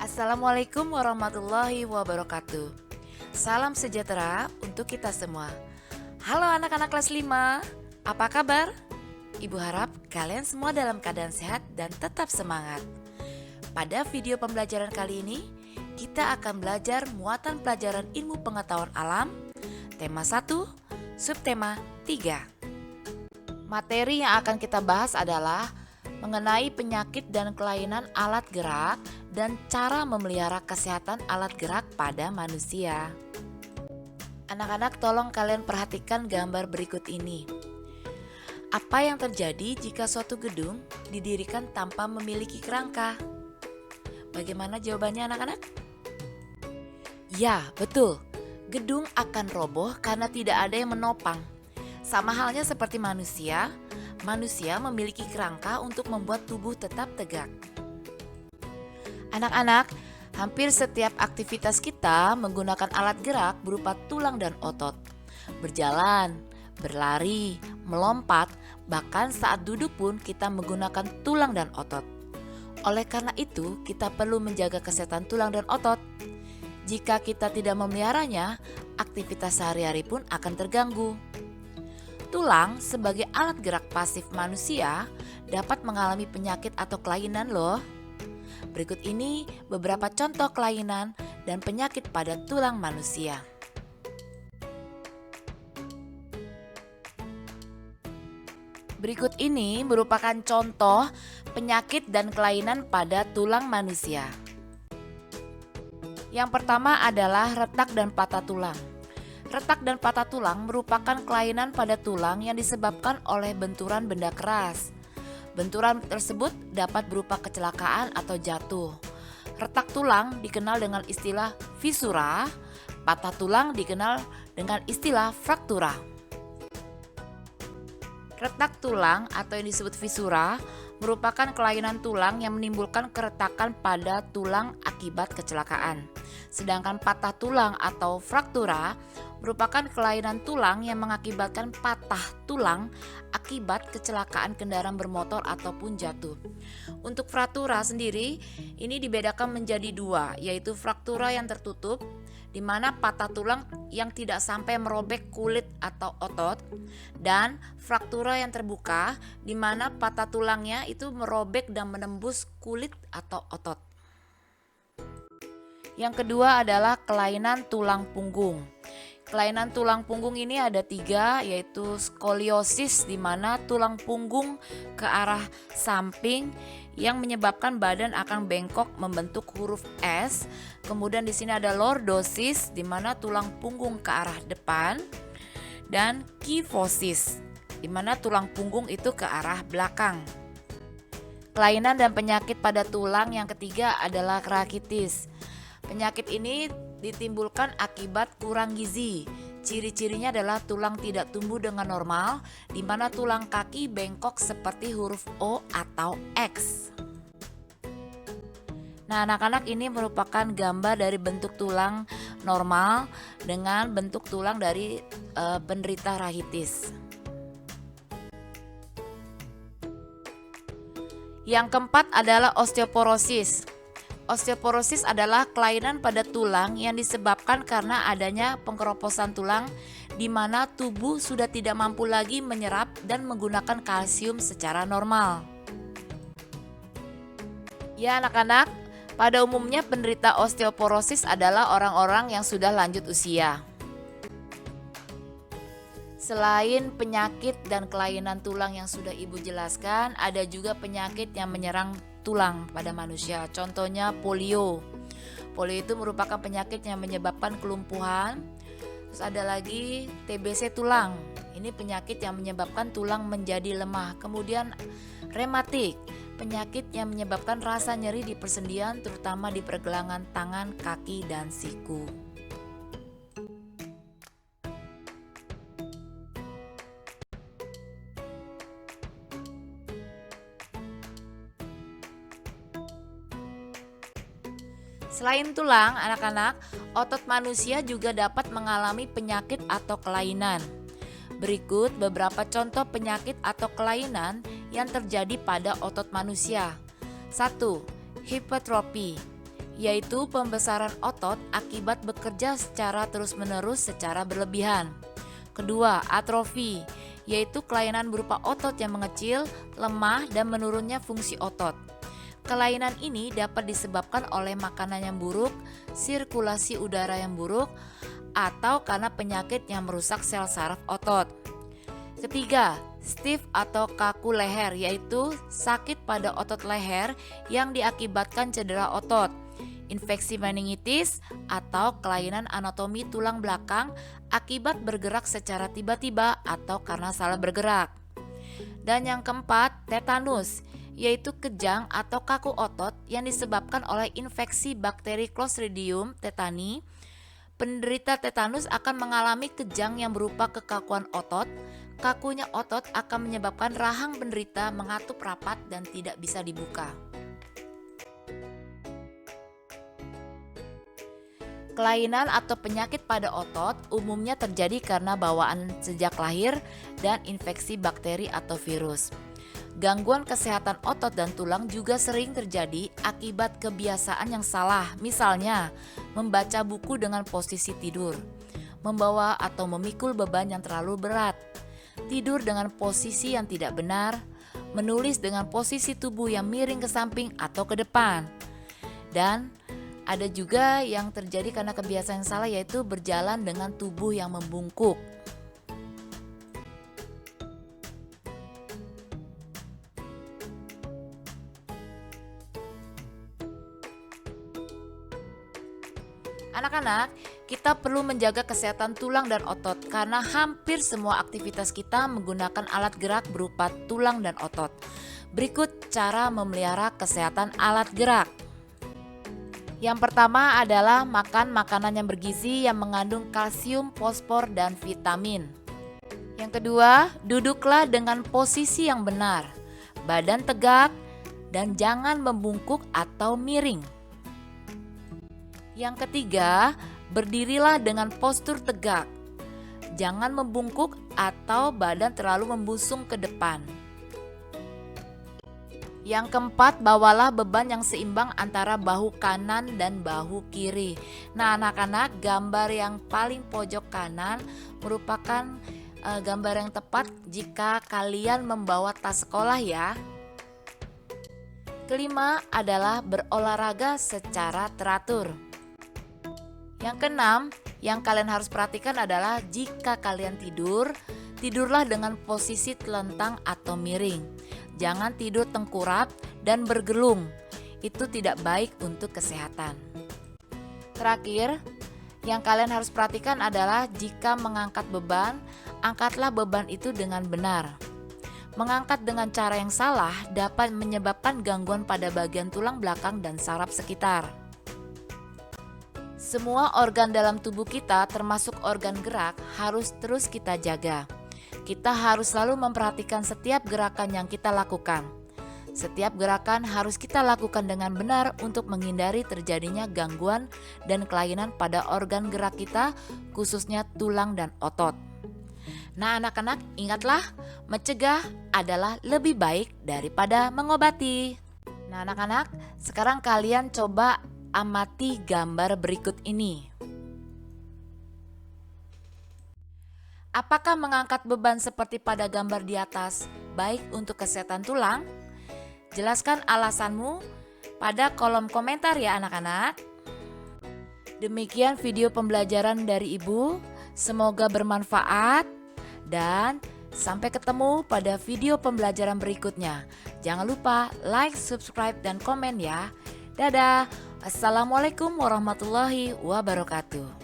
Assalamualaikum warahmatullahi wabarakatuh. Salam sejahtera untuk kita semua. Halo anak-anak kelas 5, apa kabar? Ibu harap kalian semua dalam keadaan sehat dan tetap semangat. Pada video pembelajaran kali ini, kita akan belajar muatan pelajaran ilmu pengetahuan alam, tema 1, subtema 3. Materi yang akan kita bahas adalah mengenai penyakit dan kelainan alat gerak dan cara memelihara kesehatan alat gerak pada manusia. Anak-anak, tolong kalian perhatikan gambar berikut ini. Apa yang terjadi jika suatu gedung didirikan tanpa memiliki kerangka? Bagaimana jawabannya anak-anak? Ya, betul. Gedung akan roboh karena tidak ada yang menopang. Sama halnya seperti manusia memiliki kerangka untuk membuat tubuh tetap tegak. Anak-anak, hampir setiap aktivitas kita menggunakan alat gerak berupa tulang dan otot. Berjalan, berlari, melompat, bahkan saat duduk pun kita menggunakan tulang dan otot. Oleh karena itu, kita perlu menjaga kesehatan tulang dan otot. Jika kita tidak memeliharanya, aktivitas sehari-hari pun akan terganggu. Tulang sebagai alat gerak pasif manusia dapat mengalami penyakit atau kelainan loh. Berikut ini beberapa contoh kelainan dan penyakit pada tulang manusia. Berikut ini merupakan contoh penyakit dan kelainan pada tulang manusia. Yang pertama adalah retak dan patah tulang. Retak dan patah tulang merupakan kelainan pada tulang yang disebabkan oleh benturan benda keras. Benturan tersebut dapat berupa kecelakaan atau jatuh. Retak tulang dikenal dengan istilah fisura, patah tulang dikenal dengan istilah fraktura. Retak tulang atau yang disebut fisura merupakan kelainan tulang yang menimbulkan keretakan pada tulang akibat kecelakaan. Sedangkan patah tulang atau fraktura merupakan kelainan tulang yang mengakibatkan patah tulang akibat kecelakaan kendaraan bermotor ataupun jatuh. Untuk fraktura sendiri, ini dibedakan menjadi dua, yaitu fraktura yang tertutup, di mana patah tulang yang tidak sampai merobek kulit atau otot, dan fraktura yang terbuka, di mana patah tulangnya itu merobek dan menembus kulit atau otot. Yang kedua adalah kelainan tulang punggung. Kelainan tulang punggung ini ada 3, yaitu skoliosis, di mana tulang punggung ke arah samping yang menyebabkan badan akan bengkok membentuk huruf S. Kemudian di sini ada lordosis, di mana tulang punggung ke arah depan, dan kyphosis, di mana tulang punggung itu ke arah belakang. Kelainan dan penyakit pada tulang yang ketiga adalah rakitis. Penyakit ini ditimbulkan akibat kurang gizi. Ciri-cirinya adalah tulang tidak tumbuh dengan normal, di mana tulang kaki bengkok seperti huruf O atau X. Nah, anak-anak, ini merupakan gambar dari bentuk tulang normal dengan bentuk tulang dari penderita rakitis. Yang keempat adalah osteoporosis. Osteoporosis adalah kelainan pada tulang yang disebabkan karena adanya pengkeroposan tulang, di mana tubuh sudah tidak mampu lagi menyerap dan menggunakan kalsium secara normal. Ya anak-anak, pada umumnya penderita osteoporosis adalah orang-orang yang sudah lanjut usia. Selain penyakit dan kelainan tulang yang sudah Ibu jelaskan, ada juga penyakit yang menyerang tulang pada manusia. Contohnya polio. Polio itu merupakan penyakit yang menyebabkan kelumpuhan. Terus ada lagi TBC tulang. Ini penyakit yang menyebabkan tulang menjadi lemah. Kemudian rematik, penyakit yang menyebabkan rasa nyeri di persendian, terutama di pergelangan tangan, kaki, dan siku. Selain tulang, anak-anak, otot manusia juga dapat mengalami penyakit atau kelainan. Berikut beberapa contoh penyakit atau kelainan yang terjadi pada otot manusia. 1. Hipertrofi. yaitu pembesaran otot akibat bekerja secara terus-menerus secara berlebihan. Kedua, atrofi, yaitu kelainan berupa otot yang mengecil, lemah, dan menurunnya fungsi otot. Kelainan ini dapat disebabkan oleh makanan yang buruk, sirkulasi udara yang buruk, atau karena penyakit yang merusak sel saraf otot. Ketiga, stiff atau kaku leher, yaitu sakit pada otot leher yang diakibatkan cedera otot, infeksi meningitis, atau kelainan anatomi tulang belakang akibat bergerak secara tiba-tiba atau karena salah bergerak. Dan yang keempat, tetanus, yaitu kejang atau kaku otot yang disebabkan oleh infeksi bakteri Clostridium tetani. Penderita tetanus akan mengalami kejang yang berupa kekakuan otot. Kakunya otot akan menyebabkan rahang penderita mengatup rapat dan tidak bisa dibuka. Kelainan atau penyakit pada otot umumnya terjadi karena bawaan sejak lahir dan infeksi bakteri atau virus. Gangguan kesehatan otot dan tulang juga sering terjadi akibat kebiasaan yang salah, misalnya membaca buku dengan posisi tidur, membawa atau memikul beban yang terlalu berat, tidur dengan posisi yang tidak benar, menulis dengan posisi tubuh yang miring ke samping atau ke depan. Dan ada juga yang terjadi karena kebiasaan yang salah, yaitu berjalan dengan tubuh yang membungkuk. Anak-anak, kita perlu menjaga kesehatan tulang dan otot karena hampir semua aktivitas kita menggunakan alat gerak berupa tulang dan otot. Berikut cara memelihara kesehatan alat gerak. Yang pertama adalah makan makanan yang bergizi yang mengandung kalsium, fosfor, dan vitamin. Yang kedua, duduklah dengan posisi yang benar, badan tegak, dan jangan membungkuk atau miring. Yang ketiga, berdirilah dengan postur tegak. Jangan membungkuk atau badan terlalu membusung ke depan. Yang keempat, bawalah beban yang seimbang antara bahu kanan dan bahu kiri. Nah, anak-anak, gambar yang paling pojok kanan merupakan gambar yang tepat jika kalian membawa tas sekolah ya. Kelima adalah berolahraga secara teratur. Yang keenam, yang kalian harus perhatikan adalah jika kalian tidur, tidurlah dengan posisi telentang atau miring. Jangan tidur tengkurap dan bergelung. Itu tidak baik untuk kesehatan. Terakhir, yang kalian harus perhatikan adalah jika mengangkat beban, angkatlah beban itu dengan benar. Mengangkat dengan cara yang salah dapat menyebabkan gangguan pada bagian tulang belakang dan saraf sekitar. Semua organ dalam tubuh kita, termasuk organ gerak, harus terus kita jaga. Kita harus selalu memperhatikan setiap gerakan yang kita lakukan. Setiap gerakan harus kita lakukan dengan benar untuk menghindari terjadinya gangguan dan kelainan pada organ gerak kita, khususnya tulang dan otot. Nah, anak-anak, ingatlah, mencegah adalah lebih baik daripada mengobati. Nah, anak-anak, sekarang kalian coba amati gambar berikut ini. Apakah mengangkat beban seperti pada gambar di atas baik untuk kesehatan tulang? Jelaskan alasanmu pada kolom komentar ya anak-anak. Demikian video pembelajaran dari Ibu. Semoga bermanfaat dan sampai ketemu pada video pembelajaran berikutnya. Jangan lupa like, subscribe, dan komen ya. Dadah. Assalamualaikum warahmatullahi wabarakatuh.